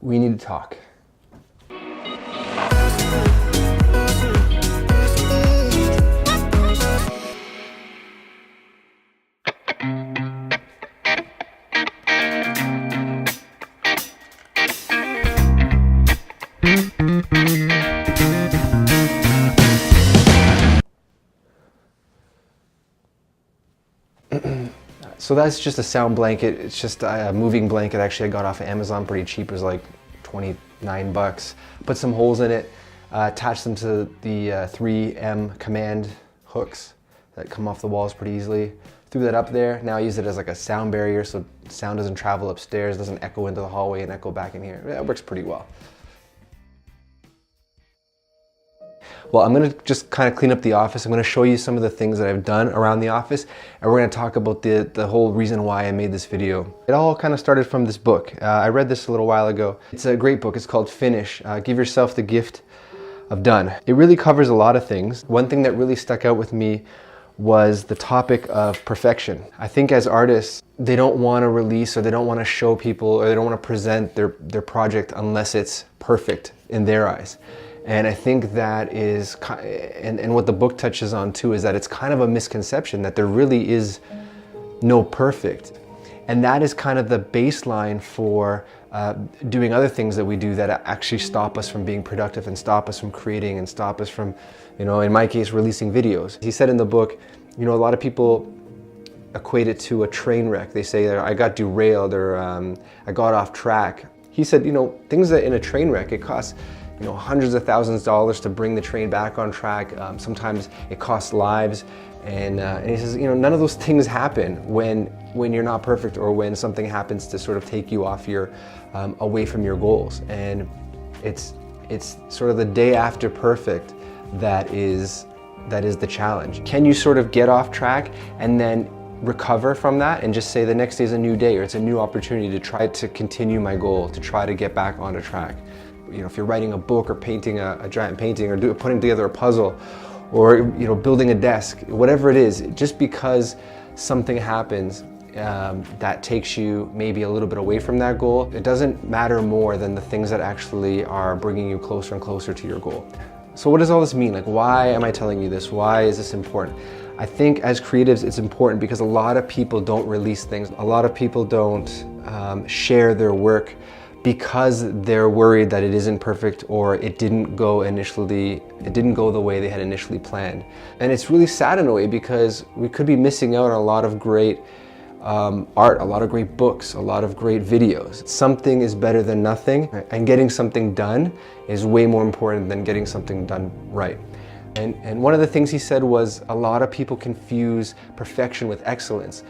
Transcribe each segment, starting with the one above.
we need to talk. So that's just a sound blanket. It's just a moving blanket. Actually, I got off of Amazon pretty cheap. It was like 29 bucks. Put some holes in it, attached them to the 3M command hooks that come off the walls pretty easily. Threw that up there. Now I use it as like a sound barrier so sound doesn't travel upstairs, doesn't echo into the hallway and echo back in here. It works pretty well. Well, I'm gonna just kind of clean up the office. I'm gonna show you some of the things that I've done around the office, and we're gonna talk about the whole reason why I made this video. It all kind of started from this book. I read this a little while ago. It's a great book. It's called Finish. Give Yourself the Gift of Done. It really covers a lot of things. One thing that really stuck out with me was the topic of perfection. I think as artists, they don't want to release or they don't want to show people or they don't want to present their project unless it's perfect in their eyes. And I think that is, and what the book touches on too, is that it's kind of a misconception that there really is no perfect. And that is kind of the baseline for doing other things that we do that actually stop us from being productive and stop us from creating and stop us from, you know, in my case, releasing videos. He said in the book, you know, a lot of people equate it to a train wreck. They say, I got derailed or I got off track. He said, you know, things that in a train wreck, it costs, you know, hundreds of thousands of dollars to bring the train back on track. Sometimes it costs lives. And he says, you know, none of those things happen when you're not perfect or when something happens to sort of take you off your, away from your goals. And it's sort of the day after perfect that is the challenge. Can you sort of get off track and then recover from that and just say the next day is a new day or it's a new opportunity to try to continue my goal, to try to get back onto track? You know, if you're writing a book or painting a giant painting or putting together a puzzle or, you know, building a desk, whatever it is, just because something happens that takes you maybe a little bit away from that goal, it doesn't matter more than the things that actually are bringing you closer and closer to your goal. So what does all this mean? Like, why am I telling you this? Why is this important? I think as creatives, it's important because a lot of people don't release things. A lot of people don't share their work because they're worried that it isn't perfect or it didn't go the way they had initially planned. And it's really sad in a way because we could be missing out on a lot of great art, a lot of great books, a lot of great videos. Something is better than nothing, and getting something done is way more important than getting something done right. And one of the things he said was a lot of people confuse perfection with excellence,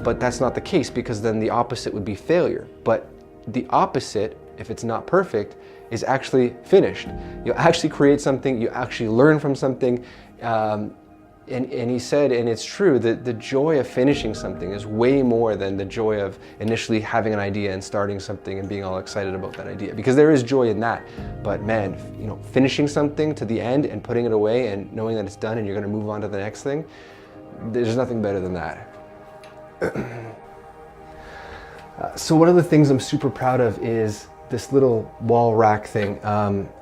but that's not the case because then the opposite would be failure. But the opposite, if it's not perfect, is actually finished. You actually create something, you actually learn from something, and he said, and it's true, that the joy of finishing something is way more than the joy of initially having an idea and starting something and being all excited about that idea, because there is joy in that. But man, you know, finishing something to the end and putting it away and knowing that it's done and you're gonna move on to the next thing, there's nothing better than that. So one of the things I'm super proud of is this little wall rack thing.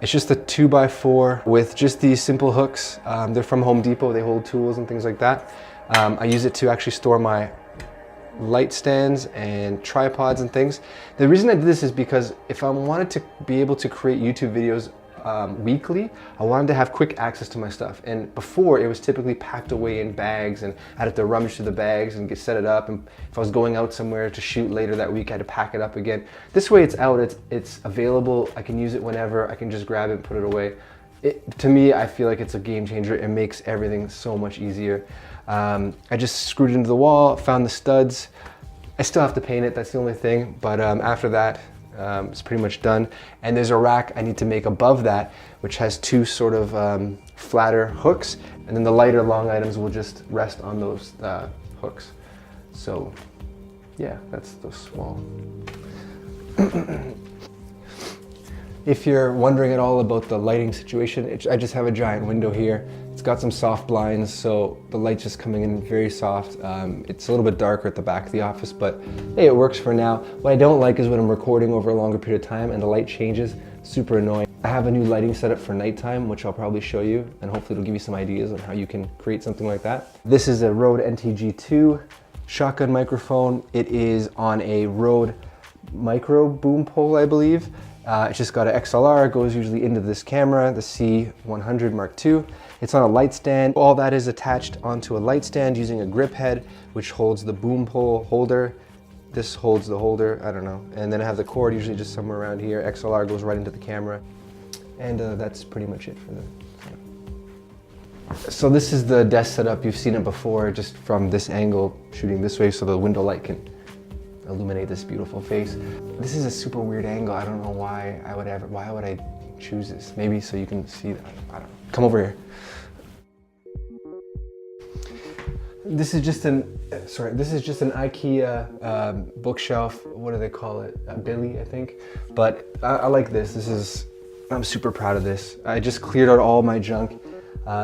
It's just a 2x4 with just these simple hooks. They're from Home Depot. They hold tools and things like that. I use it to actually store my light stands and tripods and things. The reason I did this is because if I wanted to be able to create YouTube videos weekly, I wanted to have quick access to my stuff. And before, it was typically packed away in bags and I had to rummage through the bags and set it up. And if I was going out somewhere to shoot later that week, I had to pack it up again. This way it's out, it's available, I can use it whenever, I can just grab it and put it away. To me, I feel like it's a game changer. It makes everything so much easier. I just screwed it into the wall, found the studs. I still have to paint it, that's the only thing. But after that, it's pretty much done. And there's a rack I need to make above that, which has two sort of flatter hooks. And then the lighter long items will just rest on those hooks. So yeah, that's the small. If you're wondering at all about the lighting situation, I just have a giant window here. It's got some soft blinds, so the light's just coming in very soft. It's a little bit darker at the back of the office, but hey, it works for now. What I don't like is when I'm recording over a longer period of time and the light changes, super annoying. I have a new lighting setup for nighttime, which I'll probably show you, and hopefully it'll give you some ideas on how you can create something like that. This is a Rode NTG2 shotgun microphone. It is on a Rode micro boom pole, I believe. It's just got an XLR, it goes usually into this camera, the C100 Mark II. It's on a light stand. All that is attached onto a light stand using a grip head, which holds the boom pole holder. This holds the holder, I don't know. And then I have the cord usually just somewhere around here. XLR goes right into the camera. And that's pretty much it for the setup. So this is the desk setup. You've seen it before, just from this angle, shooting this way so the window light can illuminate this beautiful face. This is a super weird angle. I don't know why why would I choose this? Maybe so you can see that, I don't know. Come over here. This is just an IKEA bookshelf. What do they call it? Billy, I think. But I like this. I'm super proud of this. I just cleared out all my junk,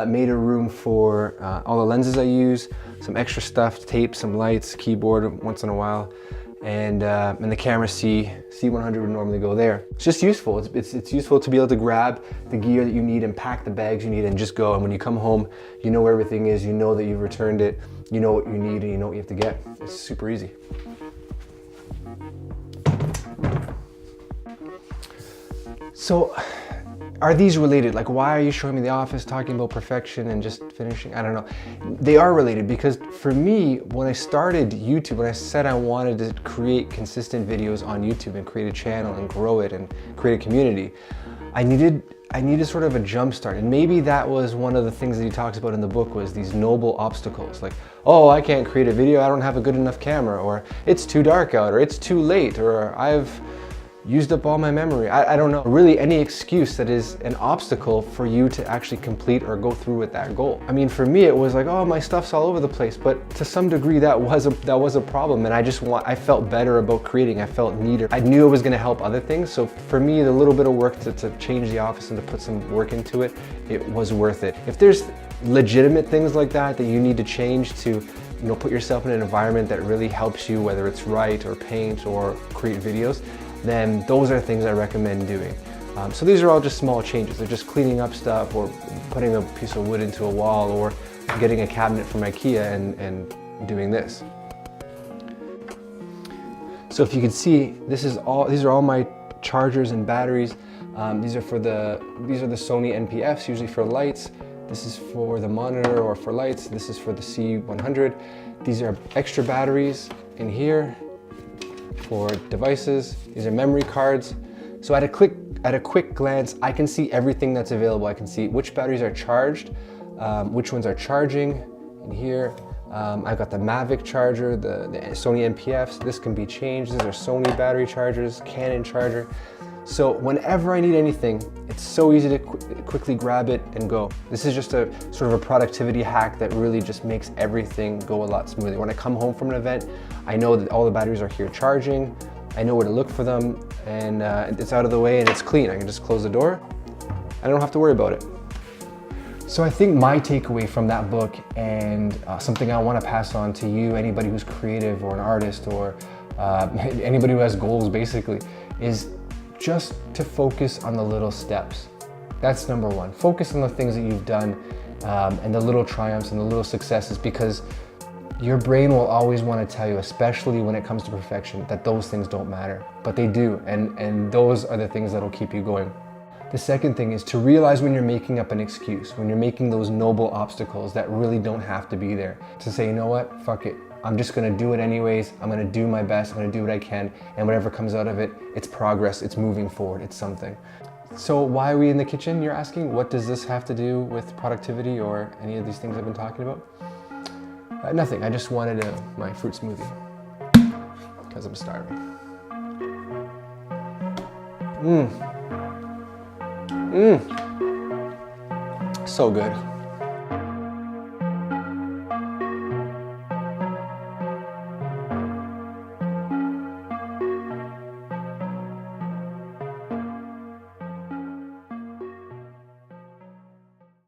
made a room for all the lenses I use, some extra stuff, tape, some lights, keyboard once in a while. And the camera C100 would normally go there. It's just useful. It's useful to be able to grab the gear that you need and pack the bags you need and just go. And when you come home, you know where everything is, you know that you've returned it, you know what you need, and you know what you have to get. It's super easy. So, are these related? Like, why are you showing me the office, talking about perfection and just finishing? I don't know. They are related because for me, when I started YouTube, when I said I wanted to create consistent videos on YouTube and create a channel and grow it and create a community, I needed sort of a jump start. And maybe that was one of the things that he talks about in the book, was these noble obstacles. Like, oh, I can't create a video, I don't have a good enough camera, or it's too dark out, or it's too late, or I've used up all my memory. I don't know. Really any excuse that is an obstacle for you to actually complete or go through with that goal. I mean, for me, it was like, oh, my stuff's all over the place. But to some degree, that was a problem. And I felt better about creating. I felt neater. I knew it was gonna help other things. So for me, the little bit of work to change the office and to put some work into it, it was worth it. If there's legitimate things like that you need to change to put yourself in an environment that really helps you, whether it's write or paint or create videos, then those are things I recommend doing. So these are all just small changes. They're just cleaning up stuff, or putting a piece of wood into a wall, or getting a cabinet from IKEA and doing this. So if you can see, these are all my chargers and batteries. These are the Sony NPFs, usually for lights. This is for the monitor or for lights. This is for the C100. These are extra batteries in here for devices. These are memory cards. So at a quick glance, I can see everything that's available. I can see which batteries are charged, which ones are charging in here. I've got the Mavic charger, the Sony NPFs. This can be changed. These are Sony battery chargers, Canon charger. So whenever I need anything, it's so easy to quickly grab it and go. This is just a sort of a productivity hack that really just makes everything go a lot smoother. When I come home from an event, I know that all the batteries are here charging. I know where to look for them, and it's out of the way and it's clean. I can just close the door. I don't have to worry about it. So I think my takeaway from that book, and something I want to pass on to you, anybody who's creative or an artist, or anybody who has goals basically, is just to focus on the little steps. That's number one. Focus on the things that you've done, and the little triumphs and the little successes, because your brain will always want to tell you, especially when it comes to perfection, that those things don't matter, but they do, and those are the things that'll keep you going. The second thing is to realize when you're making up an excuse, when you're making those noble obstacles that really don't have to be there, to say, you know what, fuck it. I'm just gonna do it anyways. I'm gonna do my best. I'm gonna do what I can, and whatever comes out of it, it's progress, it's moving forward, it's something. So why are we in the kitchen, you're asking? What does this have to do with productivity or any of these things I've been talking about? Nothing, I just wanted my fruit smoothie, because I'm starving. So good.